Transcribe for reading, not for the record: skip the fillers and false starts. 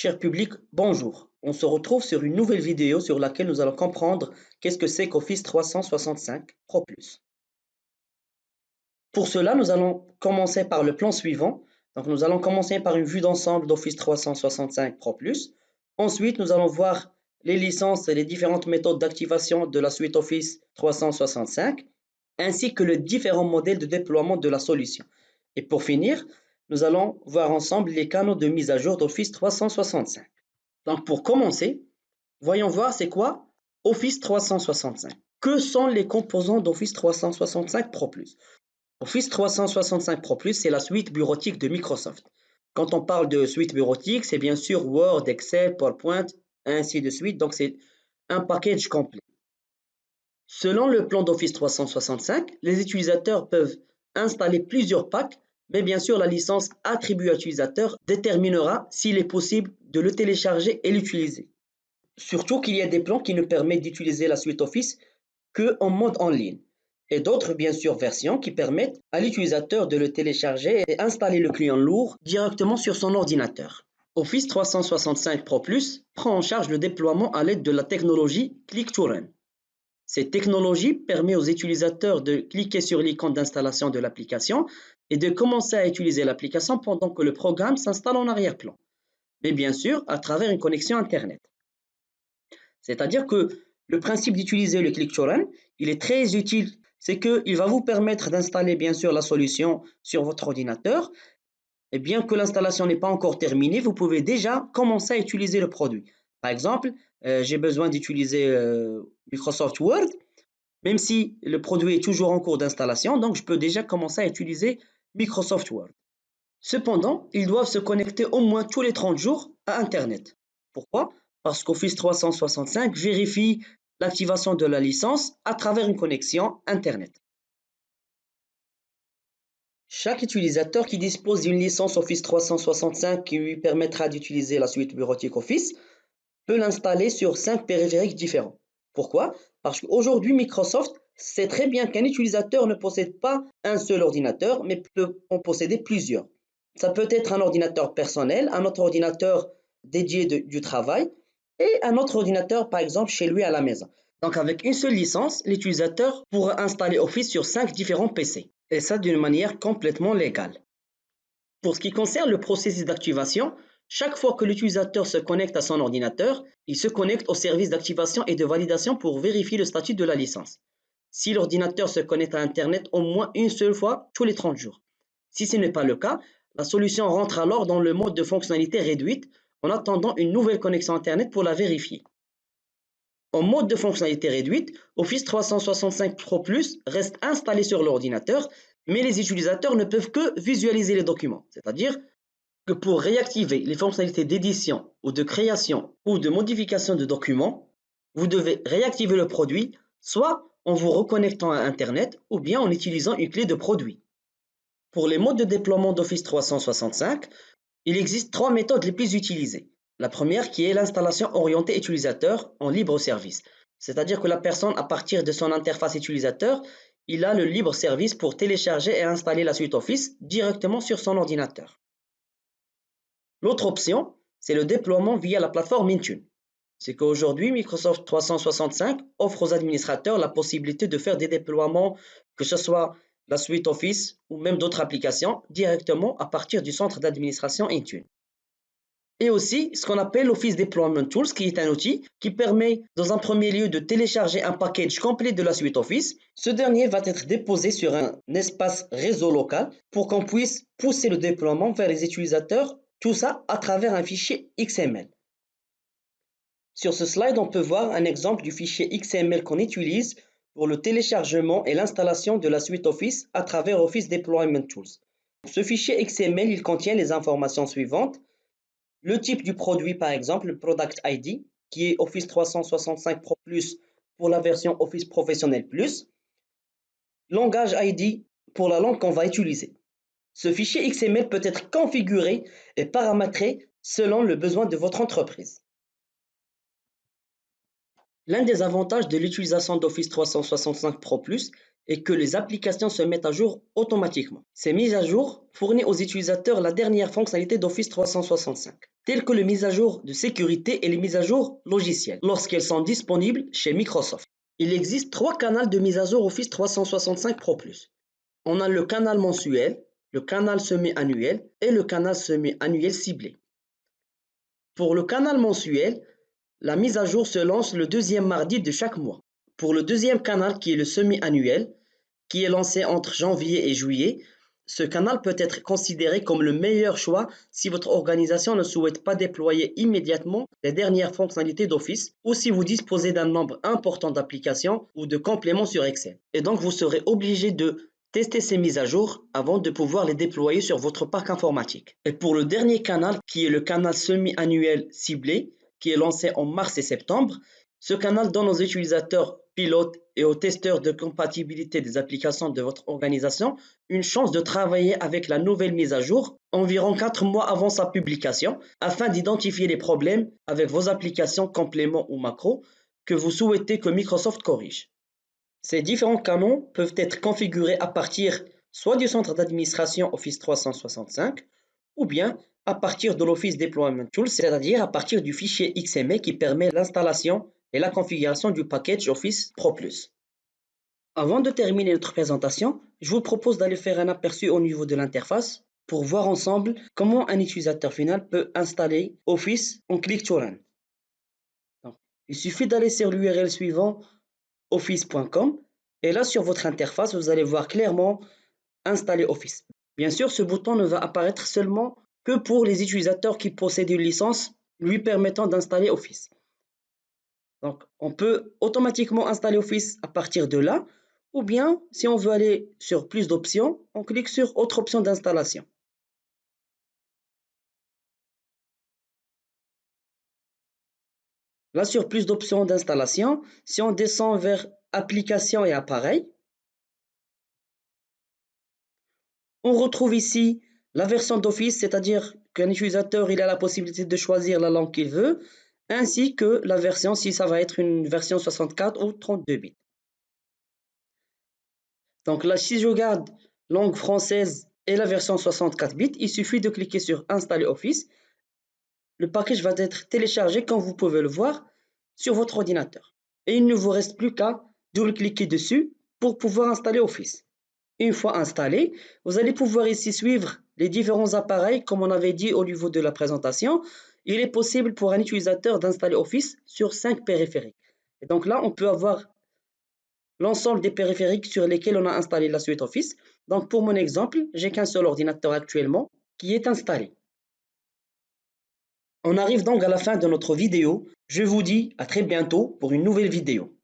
Cher public, bonjour. On se retrouve sur une nouvelle vidéo sur laquelle nous allons comprendre qu'est-ce que c'est qu'Office 365 Pro Plus. Pour cela, nous allons commencer par le plan suivant. Donc, nous allons commencer par une vue d'ensemble d'Office 365 Pro Plus. Ensuite, nous allons voir les licences et les différentes méthodes d'activation de la suite Office 365, ainsi que les différents modèles de déploiement de la solution. Et pour finir, nous allons voir ensemble les canaux de mise à jour d'Office 365. Donc, pour commencer, voyons voir c'est quoi Office 365. Que sont les composants d'Office 365 Pro Plus? Office 365 Pro Plus, c'est la suite bureautique de Microsoft. Quand on parle de suite bureautique, c'est bien sûr Word, Excel, PowerPoint, ainsi de suite. Donc, c'est un package complet. Selon le plan d'Office 365, les utilisateurs peuvent installer plusieurs packs, mais bien sûr, la licence attribuée à l'utilisateur déterminera s'il est possible de le télécharger et l'utiliser. Surtout qu'il y a des plans qui ne permettent d'utiliser la suite Office qu'en mode en ligne, et d'autres, bien sûr, versions qui permettent à l'utilisateur de le télécharger et installer le client lourd directement sur son ordinateur. Office 365 Pro Plus prend en charge le déploiement à l'aide de la technologie Click to Run. Cette technologie permet aux utilisateurs de cliquer sur l'icône d'installation de l'application et de commencer à utiliser l'application pendant que le programme s'installe en arrière-plan, mais bien sûr à travers une connexion Internet. C'est-à-dire que le principe d'utiliser le Click to Run, il est très utile. C'est qu'il va vous permettre d'installer bien sûr la solution sur votre ordinateur. Et bien que l'installation n'est pas encore terminée, vous pouvez déjà commencer à utiliser le produit. Par exemple, j'ai besoin d'utiliser Microsoft Word, même si le produit est toujours en cours d'installation, donc je peux déjà commencer à utiliser Microsoft Word. Cependant, ils doivent se connecter au moins tous les 30 jours à Internet. Pourquoi? Parce qu'Office 365 vérifie l'activation de la licence à travers une connexion Internet. Chaque utilisateur qui dispose d'une licence Office 365 qui lui permettra d'utiliser la suite bureautique Office peut l'installer sur 5 périphériques différents. Pourquoi? Parce qu'aujourd'hui, Microsoft sait très bien qu'un utilisateur ne possède pas un seul ordinateur, mais peut en posséder plusieurs. Ça peut être un ordinateur personnel, un autre ordinateur dédié du travail et un autre ordinateur, par exemple, chez lui à la maison. Donc, avec une seule licence, l'utilisateur pourra installer Office sur 5 différents PC, et ça d'une manière complètement légale. Pour ce qui concerne le processus d'activation, chaque fois que l'utilisateur se connecte à son ordinateur, il se connecte au service d'activation et de validation pour vérifier le statut de la licence. Si l'ordinateur se connecte à Internet au moins une seule fois tous les 30 jours. Si ce n'est pas le cas, la solution rentre alors dans le mode de fonctionnalité réduite en attendant une nouvelle connexion Internet pour la vérifier. En mode de fonctionnalité réduite, Office 365 Pro Plus reste installé sur l'ordinateur, mais les utilisateurs ne peuvent que visualiser les documents, c'est-à-dire que pour réactiver les fonctionnalités d'édition ou de création ou de modification de documents, vous devez réactiver le produit soit en vous reconnectant à Internet ou bien en utilisant une clé de produit. Pour les modes de déploiement d'Office 365, il existe 3 méthodes les plus utilisées. La première qui est l'installation orientée utilisateur en libre service, c'est-à-dire que la personne à partir de son interface utilisateur, il a le libre service pour télécharger et installer la suite Office directement sur son ordinateur. L'autre option, c'est le déploiement via la plateforme Intune. C'est qu'aujourd'hui, Microsoft 365 offre aux administrateurs la possibilité de faire des déploiements, que ce soit la suite Office ou même d'autres applications, directement à partir du centre d'administration Intune. Et aussi ce qu'on appelle l'Office Deployment Tools, qui est un outil qui permet dans un premier lieu de télécharger un package complet de la suite Office. Ce dernier va être déposé sur un espace réseau local pour qu'on puisse pousser le déploiement vers les utilisateurs, tout ça à travers un fichier XML. Sur ce slide, on peut voir un exemple du fichier XML qu'on utilise pour le téléchargement et l'installation de la suite Office à travers Office Deployment Tools. Ce fichier XML, il contient les informations suivantes. Le type du produit, par exemple, le Product ID, qui est Office 365 Pro Plus pour la version Office Professionnel Plus. Langage ID pour la langue qu'on va utiliser. Ce fichier XML peut être configuré et paramétré selon le besoin de votre entreprise. L'un des avantages de l'utilisation d'Office 365 Pro Plus et que les applications se mettent à jour automatiquement. Ces mises à jour fournissent aux utilisateurs la dernière fonctionnalité d'Office 365, telles que les mises à jour de sécurité et les mises à jour logicielles, lorsqu'elles sont disponibles chez Microsoft. Il existe 3 canaux de mise à jour Office 365 Pro+. On a le canal mensuel, le canal semi-annuel et le canal semi-annuel ciblé. Pour le canal mensuel, la mise à jour se lance le deuxième mardi de chaque mois. Pour le deuxième canal, qui est le semi-annuel, qui est lancé entre janvier et juillet, ce canal peut être considéré comme le meilleur choix si votre organisation ne souhaite pas déployer immédiatement les dernières fonctionnalités d'Office ou si vous disposez d'un nombre important d'applications ou de compléments sur Excel. Et donc, vous serez obligé de tester ces mises à jour avant de pouvoir les déployer sur votre parc informatique. Et pour le dernier canal, qui est le canal semi-annuel ciblé, qui est lancé en mars et septembre, ce canal donne aux utilisateurs pilotes et aux testeurs de compatibilité des applications de votre organisation une chance de travailler avec la nouvelle mise à jour environ 4 mois avant sa publication afin d'identifier les problèmes avec vos applications compléments ou macros que vous souhaitez que Microsoft corrige. Ces différents canaux peuvent être configurés à partir soit du centre d'administration Office 365 ou bien à partir de l'Office Deployment Tool, c'est-à-dire à partir du fichier XML qui permet l'installation et la configuration du package Office Pro+. Avant de terminer notre présentation, je vous propose d'aller faire un aperçu au niveau de l'interface pour voir ensemble comment un utilisateur final peut installer Office en click to run. Il suffit d'aller sur l'URL suivant office.com et là sur votre interface, vous allez voir clairement installer Office. Bien sûr, ce bouton ne va apparaître seulement que pour les utilisateurs qui possèdent une licence lui permettant d'installer Office. Donc, on peut automatiquement installer Office à partir de là, ou bien, si on veut aller sur plus d'options, on clique sur autre option d'installation. Là, sur plus d'options d'installation, si on descend vers applications et appareils, on retrouve ici la version d'Office, c'est-à-dire qu'un utilisateur il a la possibilité de choisir la langue qu'il veut, ainsi que la version si ça va être une version 64 ou 32 bits. Donc là, si je regarde langue française et la version 64 bits, il suffit de cliquer sur Installer Office. Le package va être téléchargé, comme vous pouvez le voir, sur votre ordinateur. Et il ne vous reste plus qu'à double-cliquer dessus pour pouvoir installer Office. Une fois installé, vous allez pouvoir ici suivre les différents appareils, comme on avait dit au niveau de la présentation. Il est possible pour un utilisateur d'installer Office sur 5 périphériques. Et donc là, on peut avoir l'ensemble des périphériques sur lesquels on a installé la suite Office. Donc pour mon exemple, j'ai qu'un seul ordinateur actuellement qui est installé. On arrive donc à la fin de notre vidéo. Je vous dis à très bientôt pour une nouvelle vidéo.